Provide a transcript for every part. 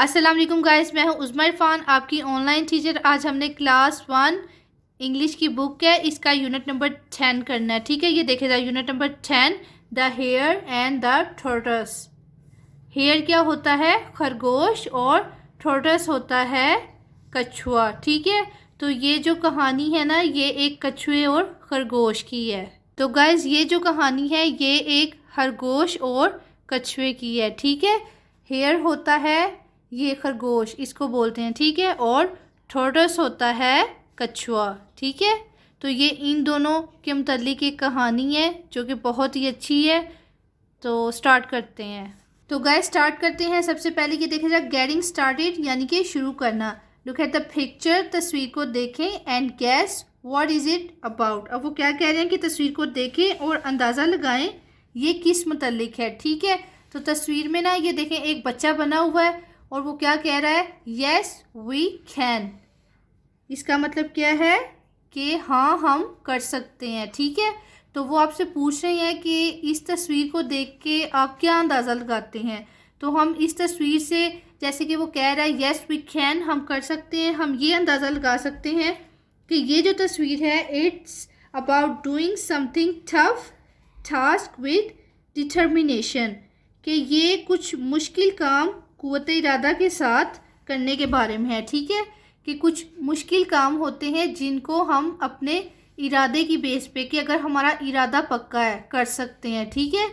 अस्सलाम वालेकुम गाइस, मैं हूं उज़मा इरफान, आपकी ऑनलाइन टीचर। आज हमने क्लास 1 इंग्लिश की बुक है, इसका यूनिट नंबर 10 करना है। ठीक है, ये देखे जाए unit number 10, the hare and the tortoise. Hare क्या होता है? खरगोश, और टॉर्टोइस होता है कछुआ। ठीक है, तो ये जो कहानी है ना, ये एक कछुए और खरगोश की है। तो गाइस, ये जो कहानी है ये एक खरगोश और कछुए की है। ठीक है, हेयर होता है ये खरगोश, इसको बोलते हैं। ठीक है, और टॉर्टोइस होता है कछुआ। ठीक है, तो ये इन दोनों के मुतालिक एक कहानी है जो कि बहुत ही अच्छी है। तो स्टार्ट करते हैं। तो गाइस स्टार्ट करते हैं। सबसे पहले ये देखा जाए गेटिंग स्टार्टेड, यानी कि शुरू करना। लुक एट द पिक्चर, तस्वीर को देखें, and gas what is it about. अब वो क्या कह रहे हैं कि तस्वीर को देखें और अंदाज़ा लगाएं ये किस मुतालिक है। ठीक है, तो तस्वीर में ना ये देखें एक बच्चा बना हुआ है और वो क्या कह रहा है? Yes we can. इसका मतलब क्या है कि हाँ हम कर सकते हैं। ठीक है, तो वो आपसे पूछ रहे हैं कि इस तस्वीर को देख के आप क्या अंदाज़ा लगाते हैं। तो हम इस तस्वीर से, जैसे कि वो कह रहा है येस वी कैन, हम कर सकते हैं, हम ये अंदाज़ा लगा सकते हैं कि ये जो तस्वीर है it's about doing something tough task with determination, कि ये कुछ मुश्किल काम कुव्वत इरादा के साथ करने के बारे में है। ठीक है, कि कुछ मुश्किल काम होते हैं जिनको हम अपने इरादे की बेस पे, कि अगर हमारा इरादा पक्का है कर सकते हैं। ठीक है,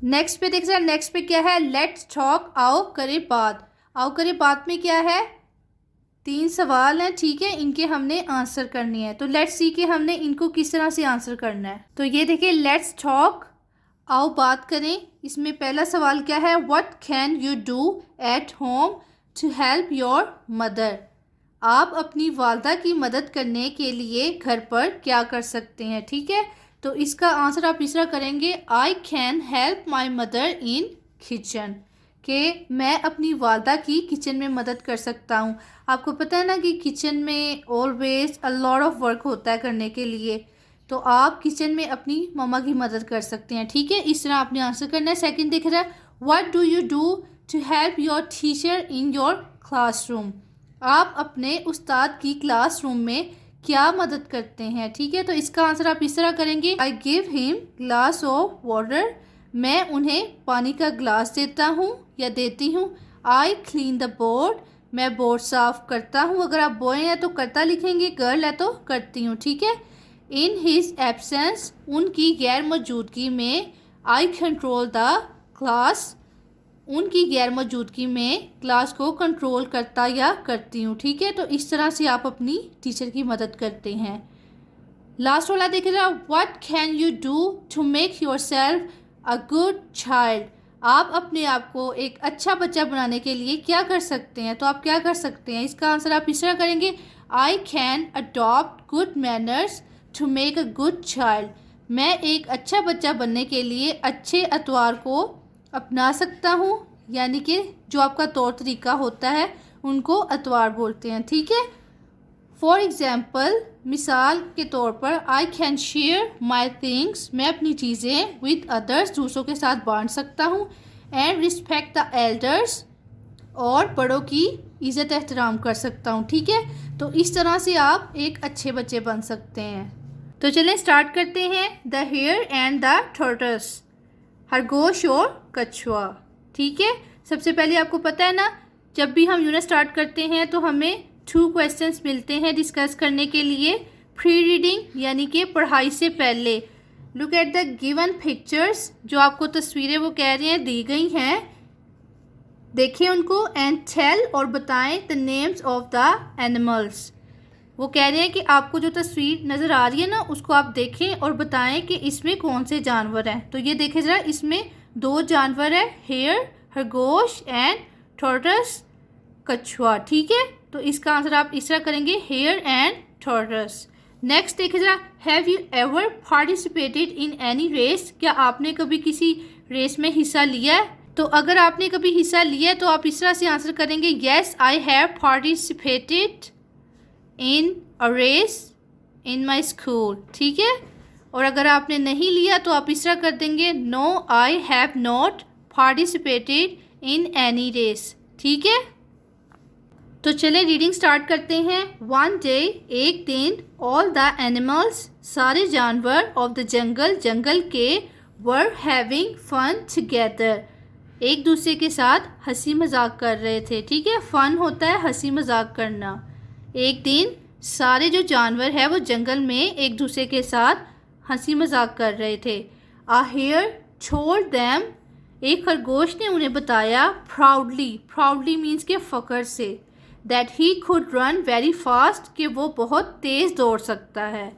नेक्स्ट पे देखते हैं। नेक्स्ट पे क्या है? लेट्स टॉक, आओ करे बात। आओ करे बात में क्या है? 3 सवाल हैं। ठीक है, इनके हमने आंसर करनी है। तो लेट्स सी कि हमने इनको किस तरह से आंसर करना है। तो ये देखिए, लेट्स टॉक, आओ बात करें। इसमें पहला सवाल क्या है? What can you do at home to help your mother. आप अपनी वालदा की मदद करने के लिए घर पर क्या कर सकते हैं। ठीक है, तो इसका आंसर आप इस तरह करेंगे, I can help my mother in kitchen, कि मैं अपनी वालदा की किचन में मदद कर सकता हूँ। आपको पता है ना कि किचन में always a lot of work होता है करने के लिए, तो आप किचन में अपनी मम्मा की मदद कर सकते हैं। ठीक है, इस तरह आपने आंसर करना है। सेकंड दिख रहा है, what do you do to help your teacher in your classroom. आप अपने उस्ताद की क्लासरूम में क्या मदद करते हैं। ठीक है, तो इसका आंसर आप इस तरह करेंगे, I give him glass of water, मैं उन्हें पानी का ग्लास देता हूँ या देती हूँ। आई क्लीन द बोर्ड, मैं बोर्ड साफ करता हूँ। अगर आप बॉय हैं तो करता लिखेंगे, गर्ल है तो करती हूँ। ठीक है, इन हिज एब्सेंस, उनकी गैर मौजूदगी में, आई कंट्रोल द क्लास, उनकी गैर मौजूदगी में क्लास को कंट्रोल करता या करती हूँ। ठीक है, तो इस तरह से आप अपनी टीचर की मदद करते हैं। लास्ट वाला देखिएगा, what can you do to make yourself a good child. आप अपने आप को एक अच्छा बच्चा बनाने के लिए क्या कर सकते हैं। तो आप क्या कर सकते हैं, इसका आंसर आप इस तरह करेंगे, I can adopt good manners to make a good child. मैं एक अच्छा बच्चा बनने के लिए अच्छे अतवार को अपना सकता हूँ, यानी कि जो आपका तौर तरीका होता है उनको अतवार बोलते हैं। ठीक है, फॉर एग्ज़ाम्पल, मिसाल के तौर पर, I can share my things, मैं अपनी चीज़ें विद अदर्स, दूसरों के साथ बांट सकता हूँ। एंड रिस्पेक्ट द एल्डर्स, और बड़ों की इज़्ज़त एहतराम कर सकता हूँ। ठीक है, तो इस तरह से आप एक अच्छे बच्चे बन सकते हैं। तो चलें स्टार्ट करते हैं। The hare and the tortoise, खरगोश और कछुआ। ठीक है, सबसे पहले आपको पता है ना, जब भी हम यूनिट स्टार्ट करते हैं तो हमें 2 क्वेश्चंस मिलते हैं डिस्कस करने के लिए। प्री रीडिंग, यानी कि पढ़ाई से पहले। Look at the given pictures, जो आपको तस्वीरें वो कह रहे हैं दी गई हैं, देखिए उनको। एंड टेल, और बताएं the names of the animals. वो कह रहे हैं कि आपको जो तस्वीर नज़र आ रही है ना, उसको आप देखें और बताएं कि इसमें कौन से जानवर हैं। तो ये देखें ज़रा, इसमें 2 जानवर है, हेयर खरगोश एंड टॉर्टोइस कछुआ। ठीक है, तो इसका आंसर आप इस तरह करेंगे, हेयर एंड टॉर्टोइस। नेक्स्ट देखें ज़रा, have you ever participated in any race. क्या आपने कभी किसी रेस में हिस्सा लिया है। तो अगर आपने कभी हिस्सा लिया है तो आप इस तरह से आंसर करेंगे, yes I have participated in a race in my school. ठीक है, और अगर आपने नहीं लिया तो आप इस तरह कर देंगे, no I have not participated in any race. ठीक है, तो चले रीडिंग स्टार्ट करते हैं। वन डे, एक दिन, ऑल द एनिमल्स, सारे जानवर, ऑफ द जंगल, जंगल के, वर हैविंग फन टुगेदर, एक दूसरे के साथ हंसी मजाक कर रहे थे। ठीक है, फन होता है हंसी मजाक करना। एक दिन सारे जो जानवर है वो जंगल में एक दूसरे के साथ हंसी मजाक कर रहे थे। आ हेयर टोल्ड देम, एक खरगोश ने उन्हें बताया, प्राउडली, प्राउडली मीन्स के फ़ख्र से, that he could run very fast, कि वो बहुत तेज़ दौड़ सकता है।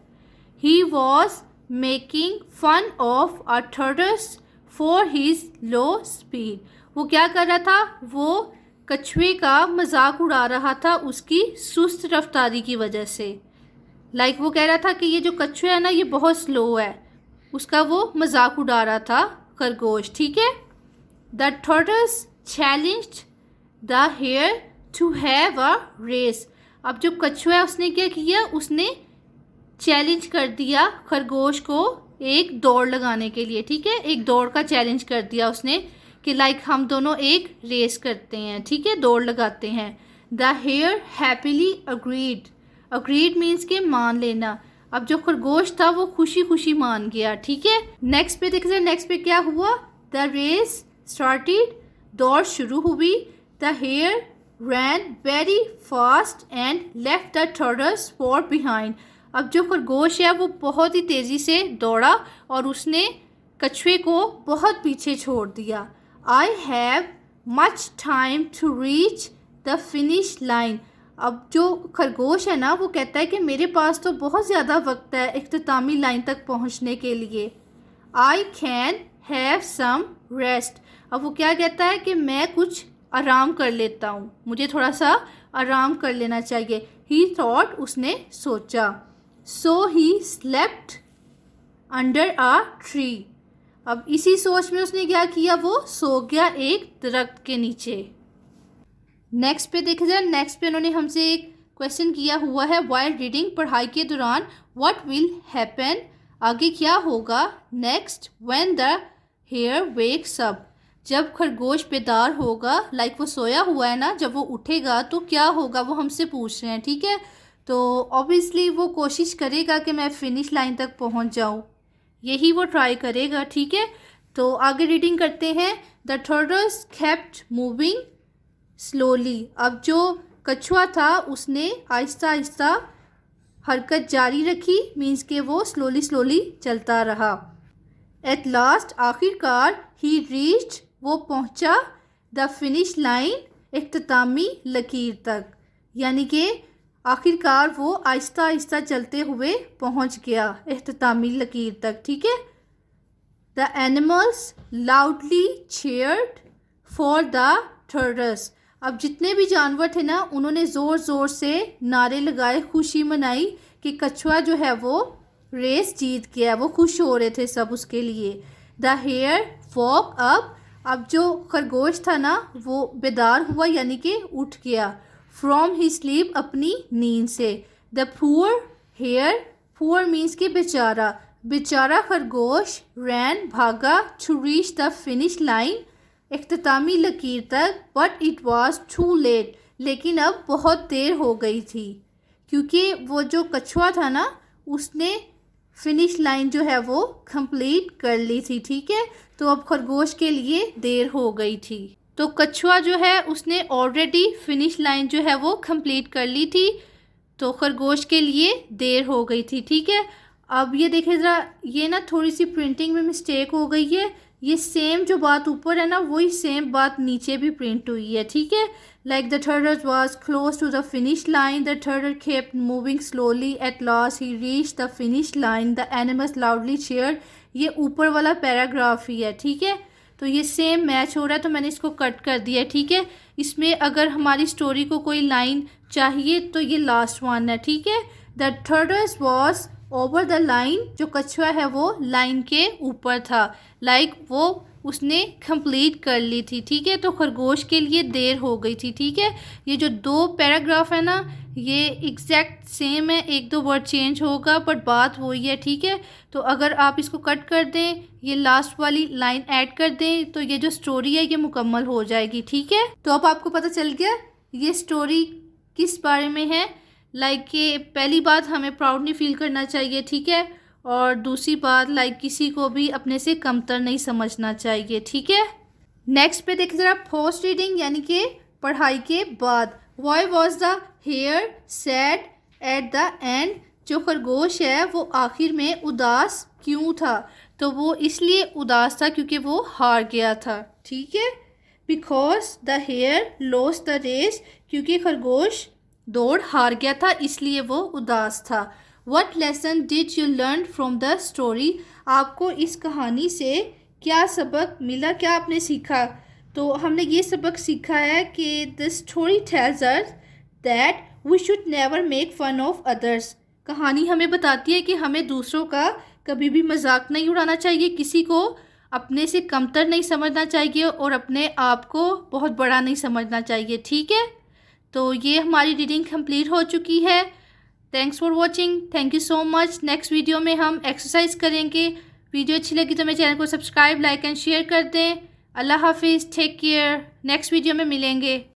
He was making fun of a tortoise for his low speed, वो क्या कर रहा था, वो कछुए का मजाक उड़ा रहा था उसकी सुस्त रफ्तारी की वजह से। लाइक वो कह रहा था कि ये जो कछुआ है ना ये बहुत स्लो है, उसका वो मजाक उड़ा रहा था खरगोश। ठीक है। The tortoise challenged the hare to have a race, अब जो कछुआ है उसने क्या किया, उसने चैलेंज कर दिया खरगोश को एक दौड़ लगाने के लिए। ठीक है, एक दौड़ का चैलेंज कर दिया उसने कि लाइक हम दोनों एक रेस करते हैं। ठीक है, दौड़ लगाते हैं। The hare happily agreed, agreed means के मान लेना। अब जो खरगोश था वो खुशी खुशी मान गया। ठीक है, नेक्स्ट पे देखते हैं, नेक्स्ट पे क्या हुआ। द रेस स्टार्टेड, दौड़ शुरू हुई। The hare ran very fast and left the tortoise far behind, अब जो खरगोश है वो बहुत ही तेज़ी से दौड़ा और उसने कछुए को बहुत पीछे छोड़ दिया। I have much time to reach the finish line, अब जो खरगोश है ना वो कहता है कि मेरे पास तो बहुत ज़्यादा वक्त है इख्तितामी लाइन तक पहुंचने के लिए। I can have some rest, अब वो क्या कहता है कि मैं कुछ आराम कर लेता हूँ, मुझे थोड़ा सा आराम कर लेना चाहिए। ही थॉट, उसने सोचा। So he slept under a tree, अब इसी सोच में उसने क्या किया, वो सो गया एक दरख्त के नीचे। नेक्स्ट पे देखा जाए, नेक्स्ट पे उन्होंने हमसे एक क्वेश्चन किया हुआ है, वाइल रीडिंग, पढ़ाई के दौरान, व्हाट विल हैपन, आगे क्या होगा। Next, when the hare wakes up, जब खरगोश बेदार होगा, लाइक वो सोया हुआ है ना, जब वो उठेगा तो क्या होगा, वो हमसे पूछ रहे हैं। ठीक है, तो ऑब्वियसली वो कोशिश करेगा कि मैं फ़िनिश लाइन तक पहुंच जाऊं, यही वो ट्राई करेगा। ठीक है, तो आगे रीडिंग करते हैं। द टर्टस केप्ट मूविंग स्लोली, अब जो कछुआ था उसने आहिस्ता आहिस्ता हरकत जारी रखी, मीन्स के वो स्लोली स्लोली चलता रहा। एट लास्ट, आखिरकार, ही रीच्ड, वो पहुंचा, द फिनिश लाइन, इख्तितामी लकीर तक, यानी कि आखिरकार वो आहिस्ता आहिस्ता चलते हुए पहुंच गया इख्तितामी लकीर तक। ठीक है। The animals loudly cheered for the tortoise, अब जितने भी जानवर थे ना उन्होंने ज़ोर ज़ोर से नारे लगाए, खुशी मनाई कि कछुआ जो है वो रेस जीत गया, वो खुश हो रहे थे सब उसके लिए। द हेयर वॉक अप, अब जो खरगोश था ना वो बेदार हुआ, यानी कि उठ गया फ्रॉम ही स्लीप, अपनी नींद से। The poor hare, poor means के बेचारा, बेचारा खरगोश, रैन, भागा, to reach the finish line, इख्तितामी लकीर तक, but it was too late, लेकिन अब बहुत देर हो गई थी, क्योंकि वो जो कछुआ था ना उसने फिनिश लाइन जो है वो कंप्लीट कर ली थी। ठीक है, तो अब खरगोश के लिए देर हो गई थी, तो कछुआ जो है उसने ऑलरेडी फिनिश लाइन जो है वो कंप्लीट कर ली थी, तो खरगोश के लिए देर हो गई थी। ठीक है, अब ये देखें ज़रा, ये ना थोड़ी सी प्रिंटिंग में मिस्टेक हो गई है, ये सेम जो बात ऊपर है ना वही सेम बात नीचे भी प्रिंट हुई है। ठीक है, like the turtle was close to the finish line, the turtle kept moving slowly, at last he reach the finish line, the animals loudly cheered, ये ऊपर वाला पैराग्राफ ही है। ठीक है, तो ये सेम मैच हो रहा है, तो मैंने इसको कट कर दिया है। ठीक है, इसमें अगर हमारी स्टोरी को कोई लाइन चाहिए तो ये लास्ट वन है। ठीक है, the turtle was over the line, जो कछुआ है वो लाइन के ऊपर था, लाइक वो उसने कंप्लीट कर ली थी। ठीक है, तो खरगोश के लिए देर हो गई थी। ठीक है, ये जो दो पैराग्राफ है ना ये एग्जैक्ट सेम है, एक दो वर्ड चेंज होगा बट बात वही है। ठीक है, तो अगर आप इसको कट कर दें, ये लास्ट वाली लाइन ऐड कर दें, तो ये जो स्टोरी है ये मुकम्मल हो जाएगी। ठीक है, तो अब आपको पता चल गया ये स्टोरी किस बारे में है? लाइक कि पहली बात हमें प्राउड नहीं फील करना चाहिए, ठीक है, और दूसरी बात लाइक किसी को भी अपने से कमतर नहीं समझना चाहिए, ठीक है। नेक्स्ट पे देखिए ज़रा पोस्ट रीडिंग यानी कि पढ़ाई के बाद। Why was the hare sad at the end? जो खरगोश है वो आखिर में उदास क्यों था? तो वो इसलिए उदास था क्योंकि वो हार गया था, ठीक है। Because the hare lost the race, क्योंकि खरगोश दौड़ हार गया था इसलिए वो उदास था। What lesson did you learn from the story? आपको इस कहानी से क्या सबक मिला, क्या आपने सीखा? तो हमने ये सबक सीखा है कि the story tells us that we should never make fun of others. कहानी हमें बताती है कि हमें दूसरों का कभी भी मजाक नहीं उड़ाना चाहिए, किसी को अपने से कमतर नहीं समझना चाहिए और अपने आप को बहुत बड़ा नहीं समझना चाहिए, ठीक है। तो ये हमारी रीडिंग कंप्लीट हो चुकी है। Thanks for watching, thank you so much. Next video में हम एक्सरसाइज करेंगे। वीडियो अच्छी लगी तो मेरे चैनल को सब्सक्राइब, लाइक एंड शेयर कर दें। अल्लाह हाफिज़, टेक केयर, नेक्स्ट वीडियो में मिलेंगे।